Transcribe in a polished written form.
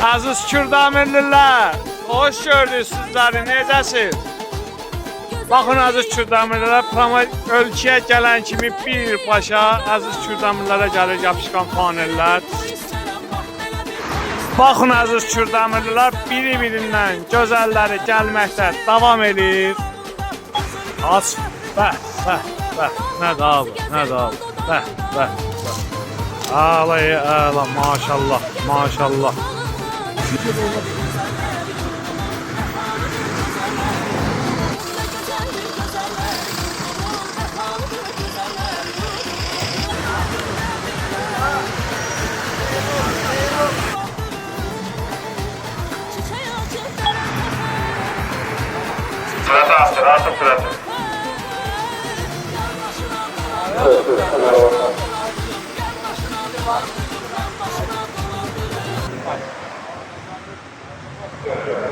Aziz Kürdamirlilər, hoş gördük sizləri, necəsiz? Baxın Aziz Kürdamirlilər, ölkəyə gələn kimi birbaşa Aziz Kürdamirlərə gəlir yapışqan panellər. Baxın Aziz Kürdamirlilər, biri-birindən gözəlləri gəlməkdə davam edir. Aç, nədir abi, nədir abi, Ağlayı, ağla, maşallah, maşallah. Sıratı astır, artık sıratı. Evet.